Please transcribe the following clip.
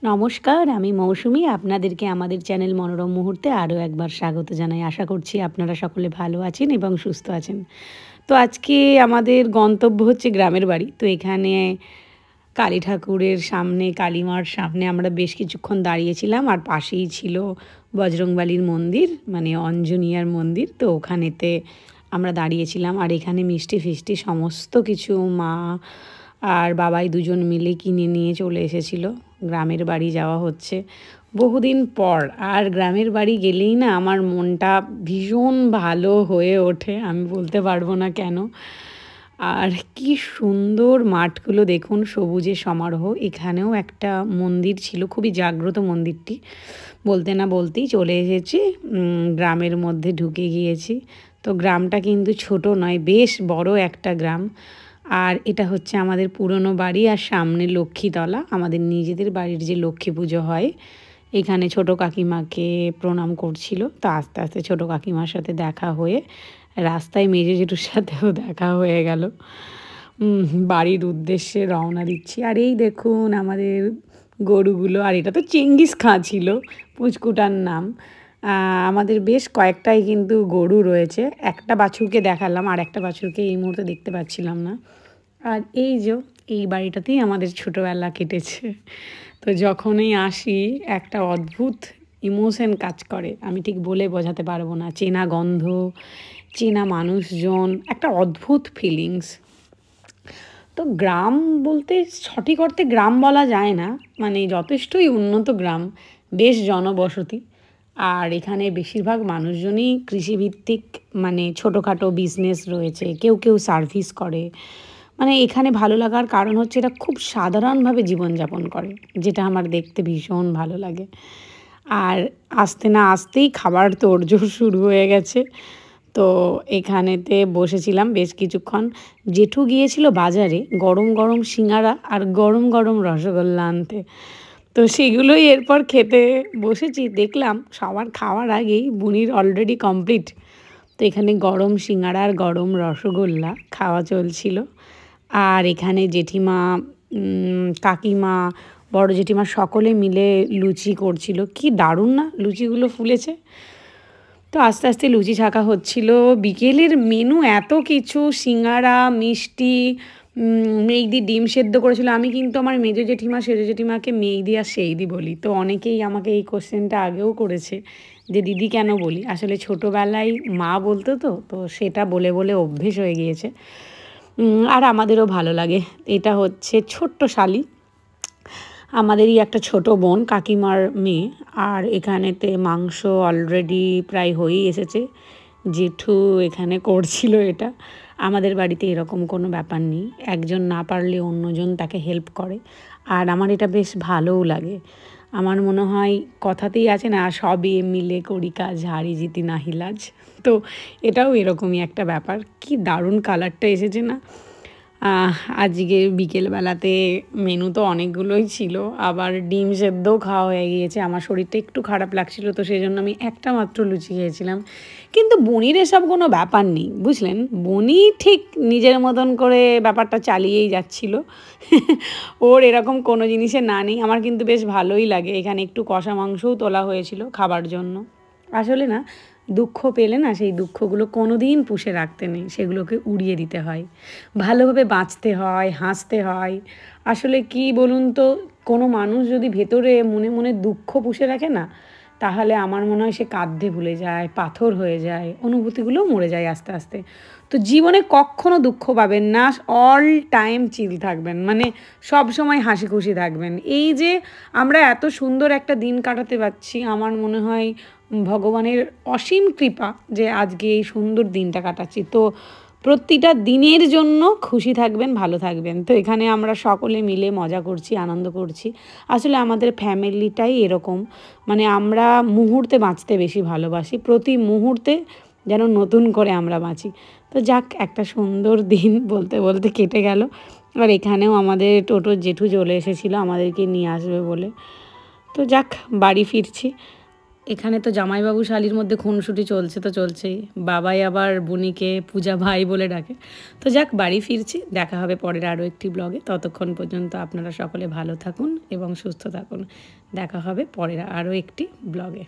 নমস্কার, আমি মৌসুমী। আপনাদেরকে আমাদের চ্যানেল মনোরম মুহূর্তে আরও একবার স্বাগত জানাই। আশা করছি আপনারা সকলে ভালো আছেন এবং সুস্থ আছেন। তো আজকে আমাদের গন্তব্য হচ্ছে গ্রামের বাড়ি। তো এখানে কালী ঠাকুরের সামনে, কালীমার সামনে আমরা বেশ কিছুক্ষণ দাঁড়িয়েছিলাম। আর পাশেই ছিল বজরংবলীর মন্দির, মানে অঞ্জনিয়ার মন্দির। তো ওখানেতে আমরা দাঁড়িয়েছিলাম। আর এখানে মিষ্টি ফিষ্টি সমস্ত কিছু মা আর বাবাই দুজন মিলে কিনে নিয়ে চলে এসেছিল। গ্রামের বাড়ি যাওয়া হচ্ছে বহুদিন পর। আর গ্রামের বাড়ি গেলেই না আমার মনটা ভীষণ ভালো হয়ে ওঠে, আমি বলতে পারবো না কেন। আর কি সুন্দর মাঠগুলো দেখুন, সবুজে সমারোহ। এখানেও একটা মন্দির ছিল, খুবই জাগ্রত মন্দিরটি। বলতে না বলতেই চলে এসেছি, গ্রামের মধ্যে ঢুকে গিয়েছি। তো গ্রামটা কিন্তু ছোট নয়, বেশ বড় একটা গ্রাম। আর এটা হচ্ছে আমাদের পুরনো বাড়ি, আর সামনে লক্ষ্মীতলা, আমাদের নিজেদের বাড়ির যে লক্ষ্মী পুজো হয়। এখানে ছোট কাকিমাকে প্রণাম করছিল। তো আস্তে আস্তে ছোট কাকিমার সাথে দেখা হয়ে রাস্তায় মেজো জেঠুর সাথেও দেখা হয়ে গেল। বাড়ির উদ্দেশ্যে রওনা দিচ্ছি। আর এই দেখুন আমাদের গরুগুলো। আর এটা তো চেঙ্গিস খাঁ ছিল, পুচকুটার নাম। আমাদের বেশ কয়েকটাই কিন্তু গরু রয়েছে। একটা বাছুরকে দেখালাম, আর একটা বাছুরকে এই মুহূর্তে দেখতে পাচ্ছিলাম না। আর এই বাড়িটাতেই আমাদের ছোটোবেলা কেটেছে। তো যখনই আসি একটা অদ্ভুত ইমোশন কাজ করে, আমি ঠিক বলে বোঝাতে পারবো না। চেনা গন্ধ, চেনা মানুষজন, একটা অদ্ভুত ফিলিংস। তো গ্রাম বলতে সঠিক অর্থে গ্রাম বলা যায় না, মানে যথেষ্টই উন্নত গ্রাম, বেশ জনবসতি। আর এখানে বেশিরভাগ মানুষজনই কৃষিভিত্তিক, মানে ছোটোখাটো বিজনেস রয়েছে, কেউ কেউ সার্ভিস করে। মানে এখানে ভালো লাগার কারণ হচ্ছে এরা খুব সাধারণভাবে জীবনযাপন করে, যেটা আমার দেখতে ভীষণ ভালো লাগে। আর আসতে না আসতেই খাবার তোড়জোড় শুরু হয়ে গেছে। তো এখানেতে বসেছিলাম বেশ কিছুক্ষণ। জেঠু গিয়েছিল বাজারে গরম গরম সিঙাড়া আর গরম গরম রসগোল্লা আনতে। তো সেগুলোই এরপর খেতে বসেছি। দেখলাম সবার খাওয়ার আগেই বুনির অলরেডি কমপ্লিট। তো এখানে গরম সিঙাড়া আর গরম রসগোল্লা খাওয়া চলছিল। আর এখানে জেঠিমা, কাকিমা, বড় জেঠিমা সকলে মিলে লুচি করছিল। কি দারুণ না লুচিগুলো ফুলেছে। তো আস্তে আস্তে লুচি ছাকা হচ্ছিল। বিকেলের মেনু এত কিছু, সিঙ্গারা, মিষ্টি, মেঘদি ডিম সেদ্ধ করেছিল। আমি কিন্তু আমার মেজো জেঠিমা, সেজো জেঠিমাকে মেঘদি আর সেইদি বলি। তো অনেকেই আমাকে এই কোশ্চেনটা আগেও করেছে যে দিদি কেন বলি। আসলে ছোটোবেলায় মা বলতো, তো সেটা বলে বলে অভ্যেস হয়ে গিয়েছে। আর আমাদেরও ভালো লাগে। এটা হচ্ছে ছোট্ট শালি, আমাদেরই একটা ছোট বোন, কাকিমার মেয়ে। আর এখানেতে মাংস অলরেডি প্রায় হয়েই এসেছে। জেঠু এখানে করছিল এটা। আমাদের বাড়িতে এরকম কোনো ব্যাপার নেই, একজন না পারলে অন্যজন তাকে হেল্প করে। আর আমার এটা বেশ ভালোও লাগে। আমার মনে হয় কথাতেই আছে না, সবে মিলে করি কাজ, হারি জিতি নাহি লাজ। তো এটাও এরকমই একটা ব্যাপার। কি দারুণ কালারটা এসেছে না। আজকে বিকেলবেলাতে মেনু তো অনেকগুলোই ছিল, আবার ডিম সেদ্ধও খাওয়া হয়ে গিয়েছে। আমার শরীরটা একটু খারাপ লাগছিল, তো সেই জন্য আমি একটা মাত্র লুচি খেয়েছিলাম। কিন্তু বনির এসব কোনো ব্যাপার নেই, বুঝলেন। বনি ঠিক নিজের মতন করে ব্যাপারটা চালিয়েই যাচ্ছিল। ওর এরকম কোনো জিনিসে না নেই। আমার কিন্তু বেশ ভালোই লাগে। এখানে একটু কষা মাংসও তোলা হয়েছিল খাবার জন্য। আসলে না, দুঃখ পেলে না, সেই দুঃখগুলো কোনো দিন পুষে রাখতে নেই, সেগুলোকে উড়িয়ে দিতে হয়। ভালোভাবে বাঁচতে হয়, হাসতে হয়। আসলে কি বলুন তো, কোনো মানুষ যদি ভেতরে মনে মনে দুঃখ পুষে রাখে না, তাহলে আমার মনে হয় সে কাঁদতে ভুলে যায়, পাথর হয়ে যায়, অনুভূতিগুলোও মরে যায় আস্তে আস্তে। তো জীবনে কখনো দুঃখ পাবেন না, অল টাইম চিল থাকবেন, মানে সব সময় হাসি খুশি থাকবেন। এই যে আমরা এত সুন্দর একটা দিন কাটাতে পারছি, আমার মনে হয় ভগবানের অসীম কৃপা যে আজকে এই সুন্দর দিনটা কাটাচ্ছি। তো প্রতিটা দিনের জন্য খুশি থাকবেন, ভালো থাকবেন। তো এখানে আমরা সকলে মিলে মজা করছি, আনন্দ করছি। আসলে আমাদের ফ্যামিলিটাই এরকম, মানে আমরা মুহূর্তে বাঁচতে বেশি ভালোবাসি, প্রতি মুহূর্তে যেন নতুন করে আমরা বাঁচি। তো যাক, একটা সুন্দর দিন বলতে বলতে কেটে গেল। আর এখানেও আমাদের টোটোর জেঠু চলে এসেছিলো আমাদেরকে নিয়ে আসবে বলে। তো যাক, বাড়ি ফিরছি। এখানে তো জামাইবাবু শালির মধ্যে খুনসুটি চলছে তো চলছেই, বাবাই আবার বুনিকে পূজা ভাই বলে ডাকে। তো যাক, বাড়ি ফিরছি, দেখা হবে পরের আরও একটি ব্লগে। ততক্ষণ পর্যন্ত আপনারা সকলে ভালো থাকুন এবং সুস্থ থাকুন। দেখা হবে পরের আরও একটি ব্লগে।